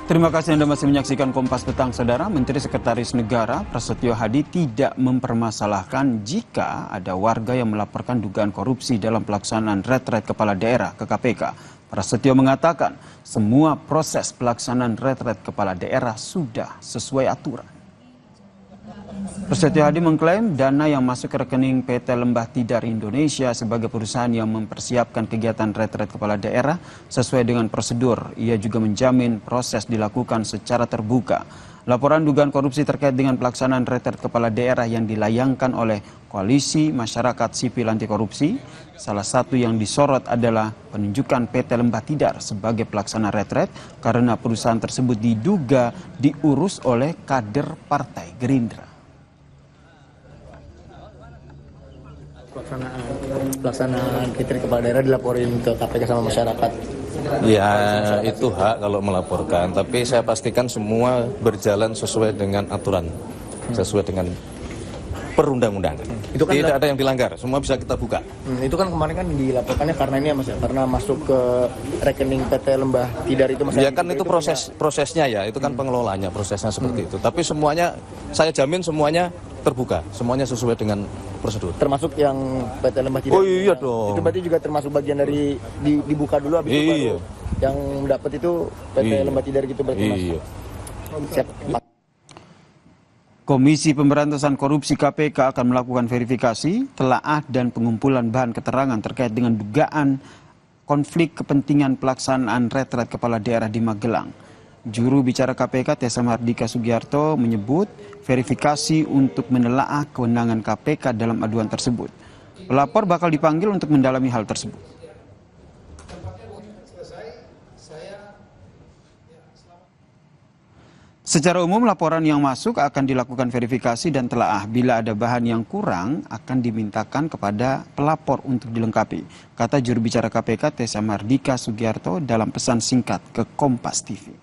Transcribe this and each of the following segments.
Terima kasih Anda masih menyaksikan Kompas Petang, Saudara. Menteri Sekretaris Negara Prasetyo Hadi tidak mempermasalahkan jika ada warga yang melaporkan dugaan korupsi dalam pelaksanaan retret kepala daerah ke KPK. Prasetyo mengatakan semua proses pelaksanaan retret kepala daerah sudah sesuai aturan. Prasetyo Hadi mengklaim dana yang masuk ke rekening PT Lembah Tidar Indonesia sebagai perusahaan yang mempersiapkan kegiatan retret kepala daerah sesuai dengan prosedur. Ia juga menjamin proses dilakukan secara terbuka. Laporan dugaan korupsi terkait dengan pelaksanaan retret kepala daerah yang dilayangkan oleh Koalisi Masyarakat Sipil Anti Korupsi, salah satu yang disorot adalah penunjukan PT Lembah Tidar sebagai pelaksana retret karena perusahaan tersebut diduga diurus oleh kader Partai Gerindra. Pelaksanaan retret kepala daerah dilaporin ke KPK sama masyarakat. Ya, itu hak kalau melaporkan, tapi saya pastikan semua berjalan sesuai dengan aturan, sesuai dengan perundang-undangan. Itu kan tidak ada yang dilanggar, semua bisa kita buka. Itu kan kemarin kan dilaporkannya karena ini ya Mas, karena masuk ke rekening PT Lembah Tidar itu Mas. Ya kan itu prosesnya ya, itu kan pengelolaannya, prosesnya seperti itu. Tapi semuanya, saya jamin semuanya terbuka, semuanya sesuai dengan prosedur. Termasuk yang PT Lembah Tidar. Oh iya dong. Itu berarti juga termasuk bagian dari dibuka dulu habis itu baru yang dapat itu PT Lembah Tidar gitu berarti Mas. Siap. Komisi Pemberantasan Korupsi KPK akan melakukan verifikasi, telaah dan pengumpulan bahan keterangan terkait dengan dugaan konflik kepentingan pelaksanaan retret kepala daerah di Magelang. Juru bicara KPK Tessa Mardika Sugiarto menyebut verifikasi untuk menelaah kewenangan KPK dalam aduan tersebut. Pelapor bakal dipanggil untuk mendalami hal tersebut. Secara umum laporan yang masuk akan dilakukan verifikasi dan telaah. Bila ada bahan yang kurang akan dimintakan kepada pelapor untuk dilengkapi, kata juru bicara KPK Tessa Mardika Sugiarto dalam pesan singkat ke Kompas TV.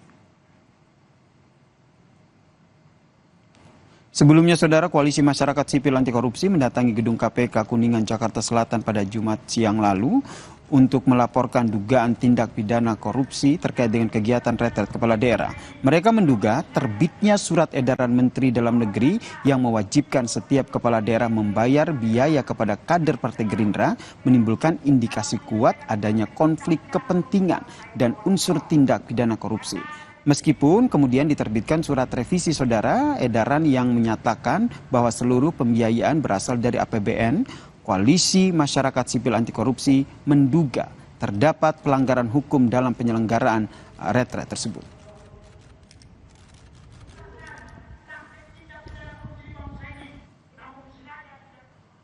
Sebelumnya, Saudara, Koalisi Masyarakat Sipil Anti Korupsi mendatangi gedung KPK Kuningan, Jakarta Selatan pada Jumat siang lalu untuk melaporkan dugaan tindak pidana korupsi terkait dengan kegiatan retret kepala daerah. Mereka menduga terbitnya surat edaran Menteri Dalam Negeri yang mewajibkan setiap kepala daerah membayar biaya kepada kader Partai Gerindra menimbulkan indikasi kuat adanya konflik kepentingan dan unsur tindak pidana korupsi. Meskipun kemudian diterbitkan surat revisi, Saudara, edaran yang menyatakan bahwa seluruh pembiayaan berasal dari APBN, Koalisi Masyarakat Sipil Anti Korupsi menduga terdapat pelanggaran hukum dalam penyelenggaraan retret tersebut.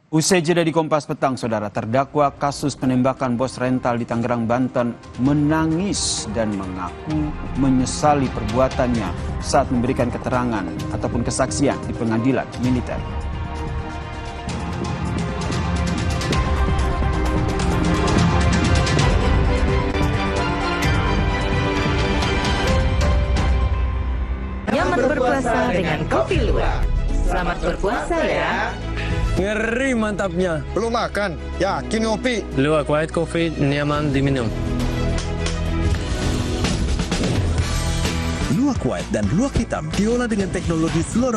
Usai jeda di Kompas Petang, Saudara, terdakwa kasus penembakan bos rental di Tangerang, Banten menangis dan mengaku menyesali perbuatannya saat memberikan keterangan ataupun kesaksian di pengadilan militer. Nyaman berpuasa dengan kopi luwak. Selamat berpuasa ya. Ngeri mantapnya. Belum makan? Yakin ngopi? Luwak white coffee nyaman diminum. Luwak white dan luwak hitam diolah dengan teknologi Sloro